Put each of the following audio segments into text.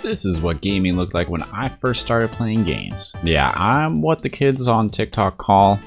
This is what gaming looked like when I first started playing games. Yeah, I'm what the kids on TikTok call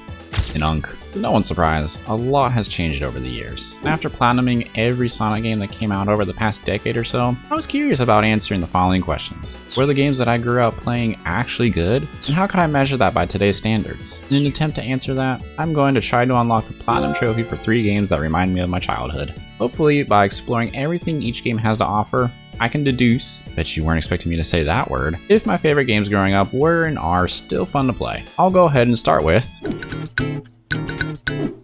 an unk. To no one's surprise, a lot has changed over the years. After platinuming every Sonic game that came out over the past decade or so, I was curious about answering the following questions. Were the games that I grew up playing actually good? And how could I measure that by today's standards? In an attempt to answer that, I'm going to try to unlock the Platinum Trophy for 3 games that remind me of my childhood. Hopefully, by exploring everything each game has to offer, I can deduce, bet you weren't expecting me to say that word, if my favorite games growing up were and are still fun to play. I'll go ahead and start with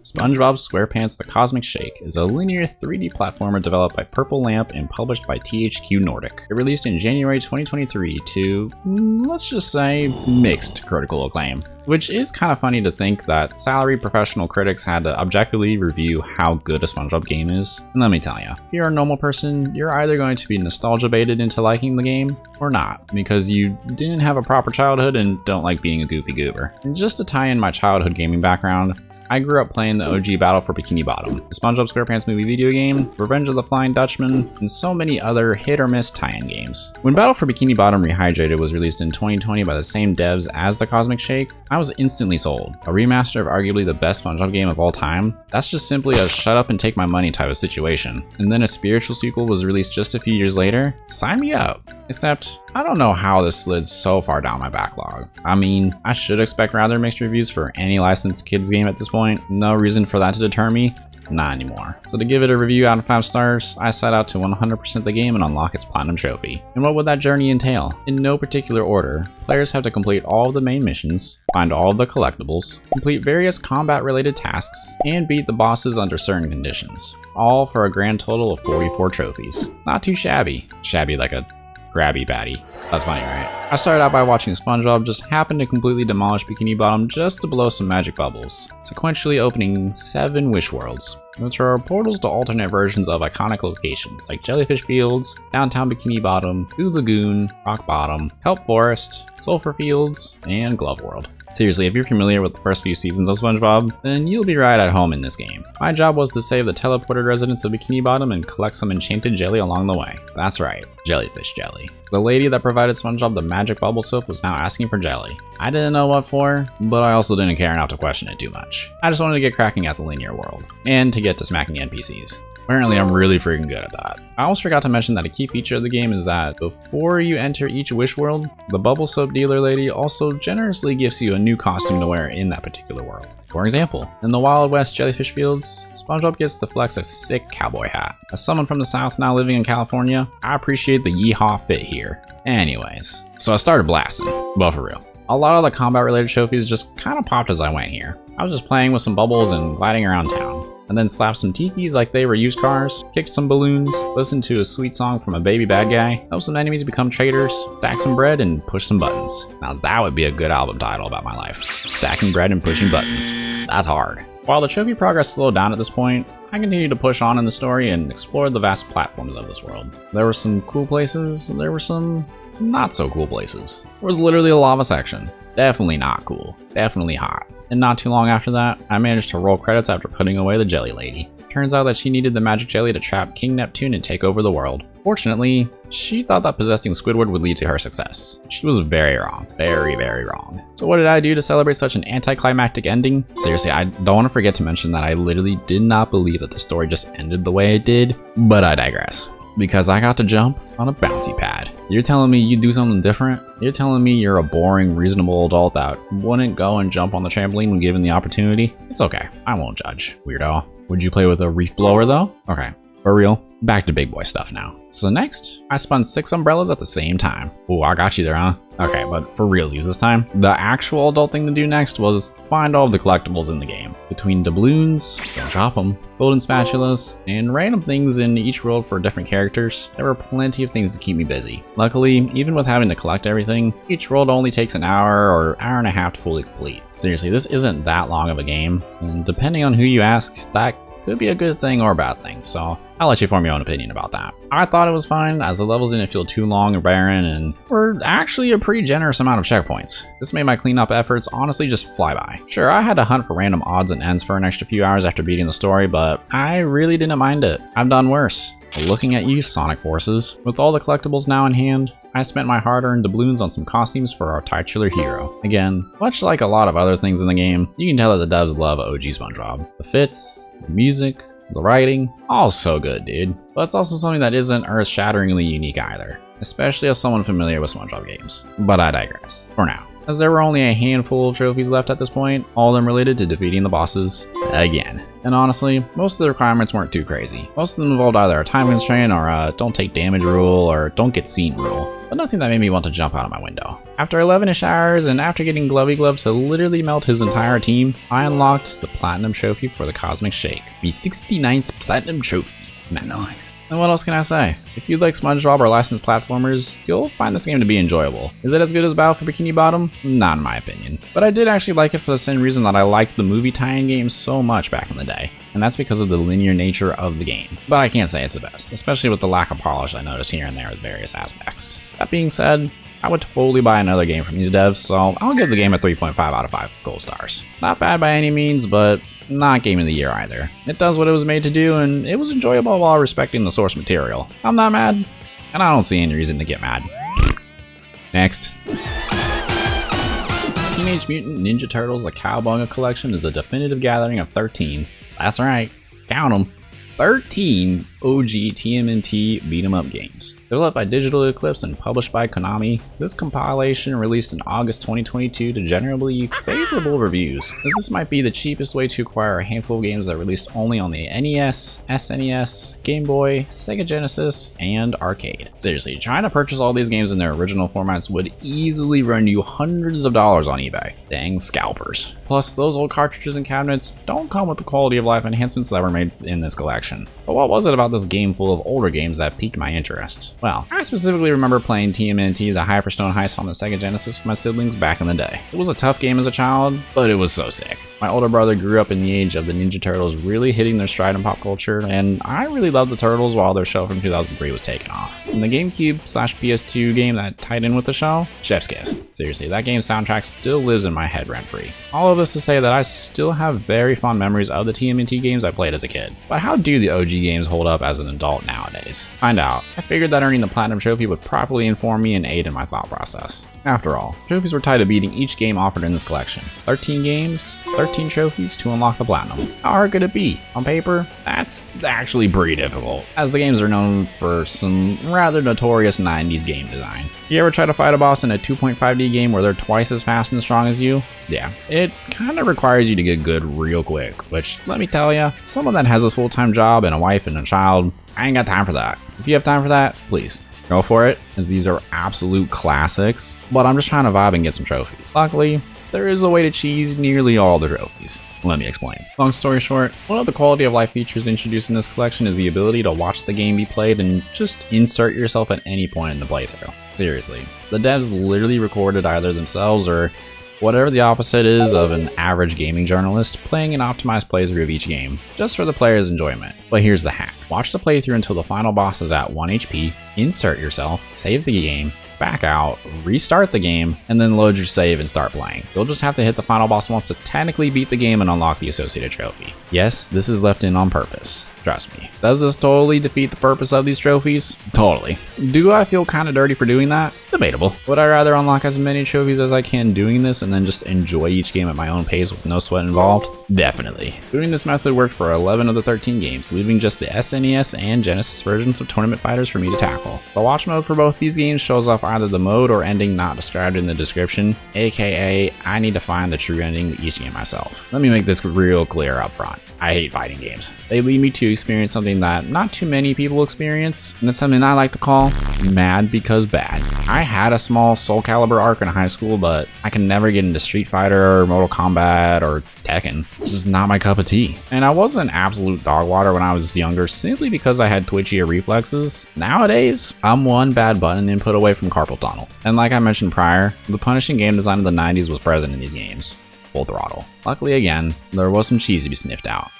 SpongeBob SquarePants The Cosmic Shake is a linear 3D platformer developed by Purple Lamp and published by THQ Nordic. It released in January 2023 to, let's just say, mixed critical acclaim. Which is kind of funny to think that salaried professional critics had to objectively review how good a SpongeBob game is. And let me tell you, if you're a normal person, you're either going to be nostalgia baited into liking the game, or not, because you didn't have a proper childhood and don't like being a goofy goober. And just to tie in my childhood gaming background, I grew up playing the OG Battle for Bikini Bottom, the SpongeBob SquarePants movie video game, Revenge of the Flying Dutchman, and so many other hit-or-miss tie-in games. When Battle for Bikini Bottom Rehydrated was released in 2020 by the same devs as The Cosmic Shake, I was instantly sold. A remaster of arguably the best SpongeBob game of all time? That's just simply a shut up and take my money type of situation. And then a spiritual sequel was released just a few years later? Sign me up! Except, I don't know how this slid so far down my backlog. I mean, I should expect rather mixed reviews for any licensed kids game at this point. No reason for that to deter me. Not anymore. So to give it a review out of 5 stars, I set out to 100% the game and unlock its Platinum Trophy. And what would that journey entail? In no particular order, players have to complete all of the main missions, find all of the collectibles, complete various combat-related tasks, and beat the bosses under certain conditions. All for a grand total of 44 trophies. Not too shabby. Shabby like a grabby batty. That's funny, right? I started out by watching SpongeBob just happen to completely demolish Bikini Bottom just to blow some magic bubbles, sequentially opening 7 wish worlds, which are portals to alternate versions of iconic locations like Jellyfish Fields, Downtown Bikini Bottom, Blue Lagoon, Rock Bottom, Kelp Forest, Sulphur Fields, and Glove World. Seriously, if you're familiar with the first few seasons of SpongeBob, then you'll be right at home in this game. My job was to save the teleported residents of Bikini Bottom and collect some enchanted jelly along the way. That's right, jellyfish jelly. The lady that provided SpongeBob the magic bubble soap was now asking for jelly. I didn't know what for, but I also didn't care enough to question it too much. I just wanted to get cracking at the linear world, and to get to smacking NPCs. Apparently I'm really freaking good at that. I almost forgot to mention that a key feature of the game is that before you enter each wish world, the bubble soap dealer lady also generously gives you a new costume to wear in that particular world. For example, in the Wild West Jellyfish Fields, SpongeBob gets to flex a sick cowboy hat. As someone from the South now living in California, I appreciate the yeehaw fit here. Anyways, so I started blasting, but for real. A lot of the combat related trophies just kind of popped as I went here. I was just playing with some bubbles and gliding around town. And then slapped some tikis like they were used cars, kicked some balloons, listened to a sweet song from a baby bad guy, helped some enemies become traitors, stacked some bread, and pushed some buttons. Now that would be a good album title about my life. Stacking bread and pushing buttons. That's hard. While the trophy progress slowed down at this point, I continued to push on in the story and explore the vast platforms of this world. There were some cool places, there were some not so cool places. There was literally a lava section. Definitely not cool. Definitely hot. And not too long after that, I managed to roll credits after putting away the jelly lady. Turns out that she needed the magic jelly to trap King Neptune and take over the world. Fortunately, she thought that possessing Squidward would lead to her success. She was very wrong. Very, very wrong. So what did I do to celebrate such an anticlimactic ending? Seriously, I don't want to forget to mention that I literally did not believe that the story just ended the way it did, but I digress. Because I got to jump on a bouncy pad. You're telling me you do something different? You're telling me you're a boring, reasonable adult that wouldn't go and jump on the trampoline when given the opportunity? It's okay, I won't judge, weirdo. Would you play with a reef blower though? Okay, for real, back to big boy stuff now. So next, I spun 6 umbrellas at the same time. Ooh, I got you there, huh? Okay, but for realsies this time, the actual adult thing to do next was find all of the collectibles in the game. Between doubloons, don't drop them, golden spatulas, and random things in each world for different characters, there were plenty of things to keep me busy. Luckily, even with having to collect everything, each world only takes an hour or hour and a half to fully complete. Seriously, this isn't that long of a game, and depending on who you ask, that could be a good thing or a bad thing, so I'll let you form your own opinion about that. I thought it was fine, as the levels didn't feel too long or barren, and were actually a pretty generous amount of checkpoints. This made my cleanup efforts honestly just fly by. Sure, I had to hunt for random odds and ends for an extra few hours after beating the story, but I really didn't mind it. I've done worse. Looking at you, Sonic Forces. With all the collectibles now in hand, I spent my hard-earned doubloons on some costumes for our titular hero. Again, much like a lot of other things in the game, you can tell that the devs love OG SpongeBob. The fits, the music, the writing, all so good, dude. But it's also something that isn't earth-shatteringly unique either, especially as someone familiar with SpongeBob games. But I digress, for now, as there were only a handful of trophies left at this point, all of them related to defeating the bosses again. And honestly, most of the requirements weren't too crazy. Most of them involved either a time constraint or a don't take damage rule or don't get seen rule, but nothing that made me want to jump out of my window. After 11-ish hours and after getting Glovey Glove to literally melt his entire team, I unlocked the Platinum Trophy for the Cosmic Shake. The 69th Platinum Trophy. Nice. And what else can I say? If you like SpongeBob or licensed platformers, you'll find this game to be enjoyable. Is it as good as Battle for Bikini Bottom? Not in my opinion. But I did actually like it for the same reason that I liked the movie tie-in game so much back in the day. And that's because of the linear nature of the game. But I can't say it's the best, especially with the lack of polish I noticed here and there with various aspects. That being said, I would totally buy another game from these devs, so I'll give the game a 3.5 out of 5 gold stars. Not bad by any means, but not game of the year either. It does what it was made to do, and it was enjoyable while respecting the source material. I'm not mad, and I don't see any reason to get mad. Next. Teenage Mutant Ninja Turtles The Cowabunga Collection is a definitive gathering of 13. That's right, count them. 13 OG TMNT beat-em-up games. Developed by Digital Eclipse and published by Konami, this compilation released in August 2022 to generally favorable reviews, as this might be the cheapest way to acquire a handful of games that released only on the NES, SNES, Game Boy, Sega Genesis, and Arcade. Seriously, trying to purchase all these games in their original formats would easily run you hundreds of dollars on eBay. Dang scalpers. Plus, those old cartridges and cabinets don't come with the quality of life enhancements that were made in this collection. But what was it about this game full of older games that piqued my interest? Well, I specifically remember playing TMNT The Hyperstone Heist on the Sega Genesis with my siblings back in the day. It was a tough game as a child, but it was so sick. My older brother grew up in the age of the Ninja Turtles really hitting their stride in pop culture, and I really loved the Turtles while their show from 2003 was taken off. And the GameCube/PS2 game that tied in with the show? Chef's kiss. Seriously, that game's soundtrack still lives in my head rent-free. All of this to say that I still have very fond memories of the TMNT games I played as a kid. But how do the OG games hold up as an adult nowadays? Find out. I figured that earning the Platinum Trophy would properly inform me and aid in my thought process. After all, trophies were tied to beating each game offered in this collection. 13 games, 13 trophies to unlock the Platinum. How hard could it be? On paper, that's actually pretty difficult, as the games are known for some rather notorious 90s game design. You ever try to fight a boss in a 2.5D game where they're twice as fast and strong as you? Yeah, it kind of requires you to get good real quick, which, let me tell ya, someone that has a full-time job and a wife and a child, I ain't got time for that. If you have time for that, please. Go for it, as these are absolute classics, but I'm just trying to vibe and get some trophies. Luckily, there is a way to cheese nearly all the trophies. Let me explain. Long story short, one of the quality of life features introduced in this collection is the ability to watch the game be played and just insert yourself at any point in the playthrough. Seriously, the devs literally recorded either themselves or whatever the opposite is of an average gaming journalist playing an optimized playthrough of each game, just for the player's enjoyment. But here's the hack. Watch the playthrough until the final boss is at 1 HP, insert yourself, save the game, back out, restart the game, and then load your save and start playing. You'll just have to hit the final boss once to technically beat the game and unlock the associated trophy. Yes, this is left in on purpose. Trust me. Does this totally defeat the purpose of these trophies? Totally. Do I feel kinda dirty for doing that? Debatable. Would I rather unlock as many trophies as I can doing this and then just enjoy each game at my own pace with no sweat involved? Definitely. Doing this method worked for 11 of the 13 games, leaving just the SNES and Genesis versions of Tournament Fighters for me to tackle. The watch mode for both these games shows off either the mode or ending not described in the description, aka I need to find the true ending to each game myself. Let me make this real clear up front. I hate fighting games. They lead me to experience something that not too many people experience, and it's something I like to call mad because bad. I had a small Soul Calibur arc in high school, but I can never get into Street Fighter or Mortal Kombat or Tekken. It's just not my cup of tea. And I was an absolute dog water when I was younger simply because I had twitchier reflexes. Nowadays, I'm one bad button input away from carpal tunnel. And like I mentioned prior, the punishing game design of the 90s was present in these games. Full throttle. Luckily again, there was some cheese to be sniffed out.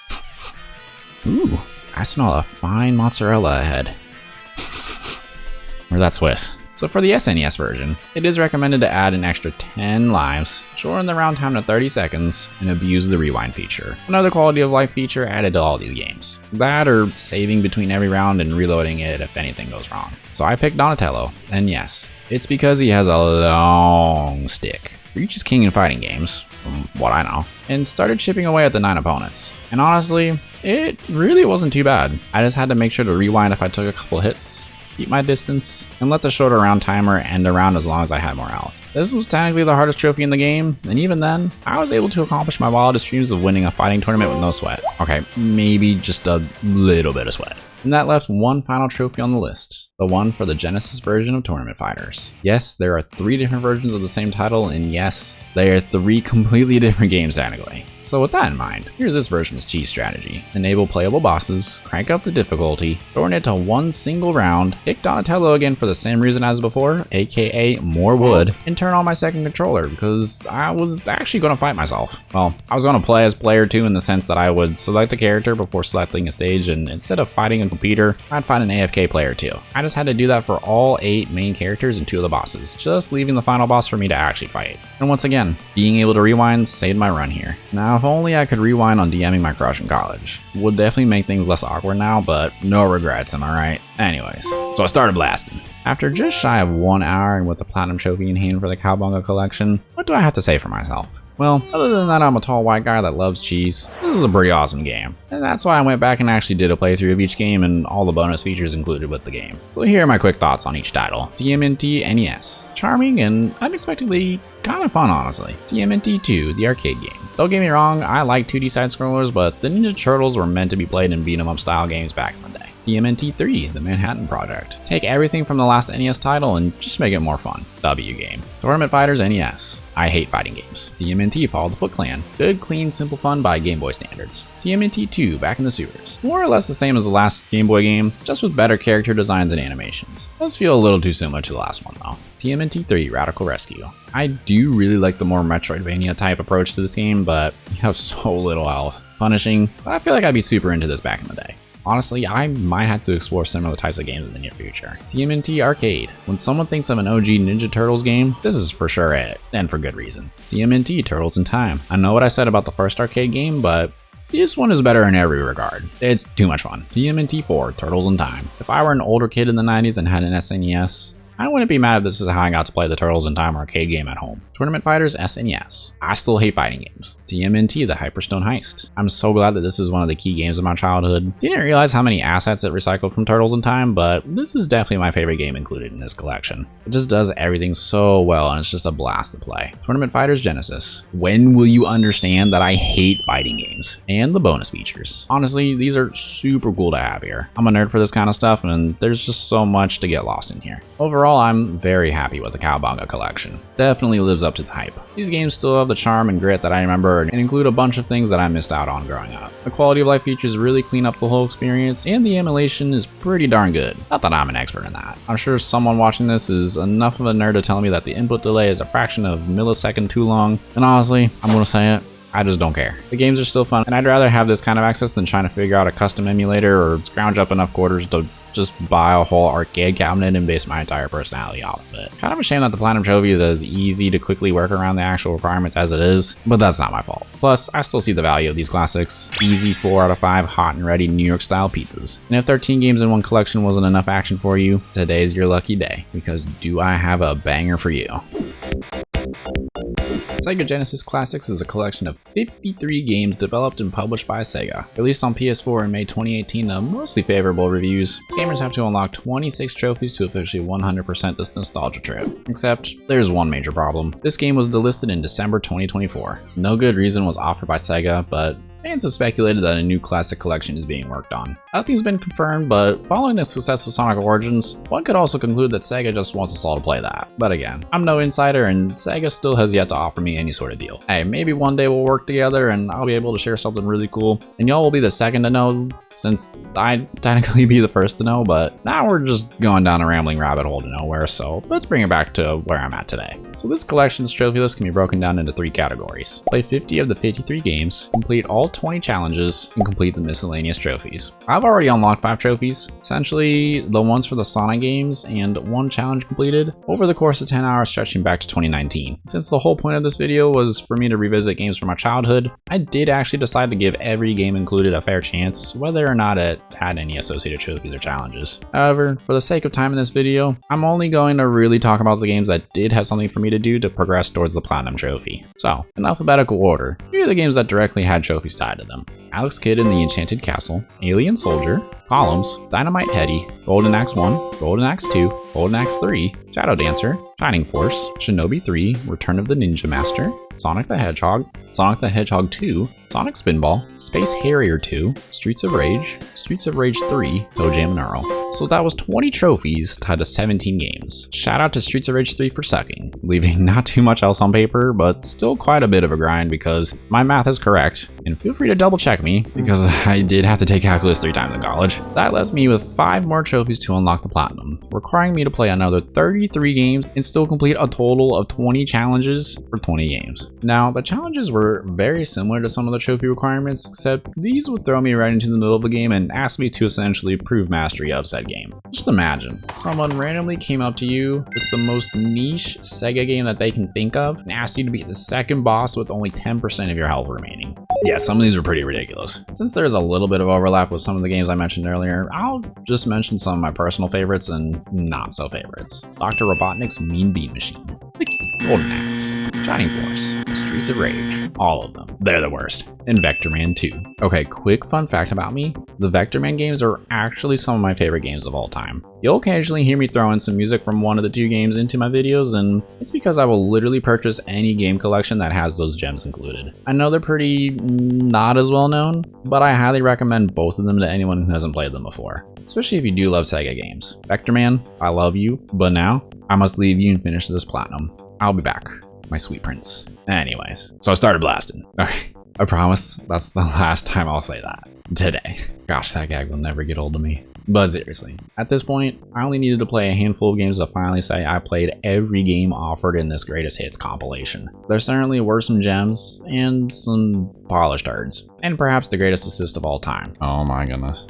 Ooh, I smell a fine mozzarella ahead. Or that Swiss. So for the SNES version, it is recommended to add an extra 10 lives, shorten the round time to 30 seconds, and abuse the rewind feature. Another quality of life feature added to all these games. That or saving between every round and reloading it if anything goes wrong. So I picked Donatello, and yes, it's because he has a long stick. Reach is king in fighting games, from what I know, and started chipping away at the 9 opponents. And honestly, it really wasn't too bad. I just had to make sure to rewind if I took a couple hits, keep my distance, and let the shorter round timer end around as long as I had more health. This was technically the hardest trophy in the game, and even then, I was able to accomplish my wildest dreams of winning a fighting tournament with no sweat. Okay, maybe just a little bit of sweat. And that left one final trophy on the list, the one for the Genesis version of Tournament Fighters. Yes, there are 3 different versions of the same title, and yes, they are 3 completely different games technically. So with that in mind, here's this version's cheese strategy. Enable playable bosses, crank up the difficulty, shorten it to one single round, pick Donatello again for the same reason as before, aka more wood, and turn on my second controller because I was actually going to fight myself. Well, I was going to play as player 2 in the sense that I would select a character before selecting a stage, and instead of fighting a computer, I'd find an AFK player 2. I just had to do that for all 8 main characters and 2 of the bosses, just leaving the final boss for me to actually fight. And once again, being able to rewind saved my run here. Now, if only I could rewind on DMing my crush in college. Would definitely make things less awkward now, but no regrets, am I right? Anyways, so I started blasting. After just shy of 1 hour and with the platinum trophy in hand for the Cowabunga collection, what do I have to say for myself? Well, other than that I'm a tall white guy that loves cheese, this is a pretty awesome game. And that's why I went back and actually did a playthrough of each game and all the bonus features included with the game. So here are my quick thoughts on each title. TMNT NES. Charming and unexpectedly kind of fun, honestly. TMNT 2, the arcade game. Don't get me wrong, I like 2D side-scrollers, but the Ninja Turtles were meant to be played in beat-em-up style games back in the day. TMNT 3, the Manhattan Project. Take everything from the last NES title and just make it more fun. W game. Tournament Fighters NES. I hate fighting games. TMNT Follow the Foot Clan. Good, clean, simple fun by Game Boy standards. TMNT 2 Back in the Sewers. More or less the same as the last Game Boy game, just with better character designs and animations. Does feel a little too similar to the last one though. TMNT 3 Radical Rescue. I do really like the more Metroidvania type approach to this game, but you have so little health. Punishing, but I feel like I'd be super into this back in the day. Honestly, I might have to explore similar types of games in the near future. TMNT Arcade. When someone thinks of an OG Ninja Turtles game, this is for sure it, and for good reason. TMNT Turtles in Time. I know what I said about the first arcade game, but this one is better in every regard. It's too much fun. TMNT 4 Turtles in Time. If I were an older kid in the 90s and had an SNES, I wouldn't be mad if this is how I got to play the Turtles in Time arcade game at home. Tournament Fighters SNES. I still hate fighting games. TMNT, the Hyperstone Heist. I'm so glad that this is one of the key games of my childhood. Didn't realize how many assets it recycled from Turtles in Time, but this is definitely my favorite game included in this collection. It just does everything so well and it's just a blast to play. Tournament Fighters Genesis. When will you understand that I hate fighting games? And the bonus features. Honestly, these are super cool to have here. I'm a nerd for this kind of stuff and there's just so much to get lost in here. Overall, I'm very happy with the Cowabunga collection. Definitely lives up to the hype. These games still have the charm and grit that I remember and include a bunch of things that I missed out on growing up. The quality of life features really clean up the whole experience and the emulation is pretty darn good. Not that I'm an expert in that. I'm sure someone watching this is enough of a nerd to tell me that the input delay is a fraction of a millisecond too long, and honestly, I'm gonna say it, I just don't care. The games are still fun, and I'd rather have this kind of access than trying to figure out a custom emulator or scrounge up enough quarters to just buy a whole arcade cabinet and base my entire personality off of it. Kind of a shame that the Platinum Trophy is as easy to quickly work around the actual requirements as it is, but that's not my fault. Plus, I still see the value of these classics. Easy 4 out of 5 hot and ready New York style pizzas. And if 13 games in one collection wasn't enough action for you, today's your lucky day, because do I have a banger for you. SEGA Genesis Classics is a collection of 53 games developed and published by SEGA. Released on PS4 in May 2018 to mostly favorable reviews, gamers have to unlock 26 trophies to officially 100% this nostalgia trip. Except, there's one major problem. This game was delisted in December 2024. No good reason was offered by SEGA, but fans have speculated that a new classic collection is being worked on. Nothing's been confirmed, but following the success of Sonic Origins, one could also conclude that SEGA just wants us all to play that. But again, I'm no insider and SEGA still has yet to offer me any sort of deal. Hey, maybe one day we'll work together and I'll be able to share something really cool, and y'all will be the second to know since I'd technically be the first to know, but now we're just going down a rambling rabbit hole to nowhere, so let's bring it back to where I'm at today. So this collection's trophy list can be broken down into 3 categories. Play 50 of the 53 games, complete all 20 challenges, and complete the miscellaneous trophies. I've already unlocked 5 trophies, essentially the ones for the Sonic games and 1 challenge completed over the course of 10 hours stretching back to 2019. Since the whole point of this video was for me to revisit games from my childhood, I did actually decide to give every game included a fair chance, whether or not it had any associated trophies or challenges. However, for the sake of time in this video, I'm only going to really talk about the games that did have something for me to do to progress towards the Platinum Trophy. So, in alphabetical order, here are the games that directly had trophies tied to them. Alex Kidd in the Enchanted Castle, Alien Soldier, Columns, Dynamite Headdy, Golden Axe 1, Golden Axe 2, Golden Axe 3, Shadow Dancer, Shining Force, Shinobi 3, Return of the Ninja Master, Sonic the Hedgehog, Sonic the Hedgehog 2, Sonic Spinball, Space Harrier 2, Streets of Rage 3, Toe Jam and Earl. So that was 20 trophies tied to 17 games. Shout out to Streets of Rage 3 for sucking, leaving not too much else on paper, but still quite a bit of a grind because my math is correct, and feel free to double check me because I did have to take calculus 3 times in college. That left me with 5 more trophies to unlock the Platinum, requiring me to play another 33 games and still complete a total of 20 challenges for 20 games. Now, the challenges were very similar to some of the trophy requirements, except these would throw me right into the middle of the game and ask me to essentially prove mastery of said game. Just imagine, someone randomly came up to you with the most niche SEGA game that they can think of and asked you to beat the second boss with only 10% of your health remaining. Yeah, some of these were pretty ridiculous. Since there's a little bit of overlap with some of the games I mentioned earlier, I'll just mention some of my personal favorites and not so favorites. Dr. Robotnik's Mean Bean Machine, Golden Axe, Shining Force, Streets of Rage, all of them. They're the worst. And Vector Man 2. Okay, quick fun fact about me, the Vector Man games are actually some of my favorite games of all time. You'll occasionally hear me throw in some music from one of the 2 games into my videos, and it's because I will literally purchase any game collection that has those gems included. I know they're pretty not as well known, but I highly recommend both of them to anyone who hasn't played them before, especially if you do love SEGA games. Vector Man, I love you, but now I must leave you and finish this Platinum. I'll be back, my sweet prince. Anyways, so I started blasting. Okay, I promise that's the last time I'll say that. Today. Gosh, that gag will never get old to me. But seriously, at this point, I only needed to play a handful of games to finally say I played every game offered in this greatest hits compilation. There certainly were some gems and some polished turds, and perhaps the greatest assist of all time. Oh my goodness.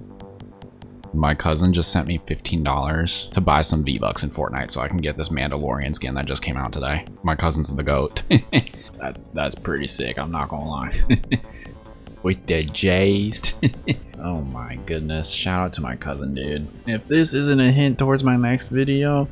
My cousin just sent me $15 to buy some V-Bucks in Fortnite so I can get this Mandalorian skin that just came out today. My cousin's the GOAT. That's pretty sick, I'm not gonna lie. With the J's. Oh my goodness, shout out to my cousin, dude. If this isn't a hint towards my next video,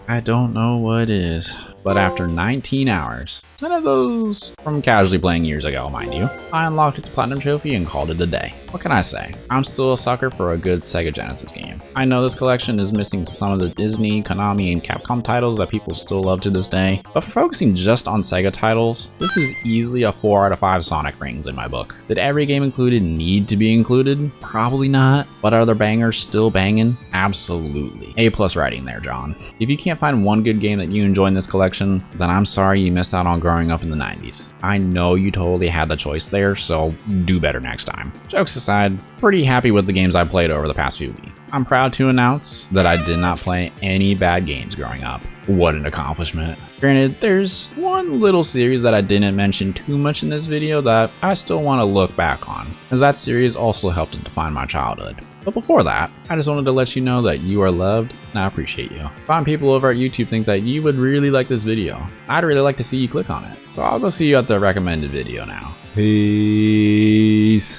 I don't know what is. But after 19 hours, none of those from casually playing years ago, mind you, I unlocked its Platinum Trophy and called it a day. What can I say? I'm still a sucker for a good Sega Genesis game. I know this collection is missing some of the Disney, Konami, and Capcom titles that people still love to this day, but for focusing just on Sega titles, this is easily a 4 out of 5 Sonic rings in my book. Did every game included need to be included? Probably not, but are there bangers still banging? Absolutely. A+ writing there, John. If you can't find one good game that you enjoy in this collection, then I'm sorry you missed out on growing up in the 90s. I know you totally had the choice there, so do better next time. Jokes aside, pretty happy with the games I played over the past few weeks. I'm proud to announce that I did not play any bad games growing up. What an accomplishment. Granted, there's one little series that I didn't mention too much in this video that I still want to look back on, as that series also helped to define my childhood. But before that, I just wanted to let you know that you are loved and I appreciate you. Fine people over at YouTube think that you would really like this video. I'd really like to see you click on it. So I'll go see you at the recommended video now. Peace.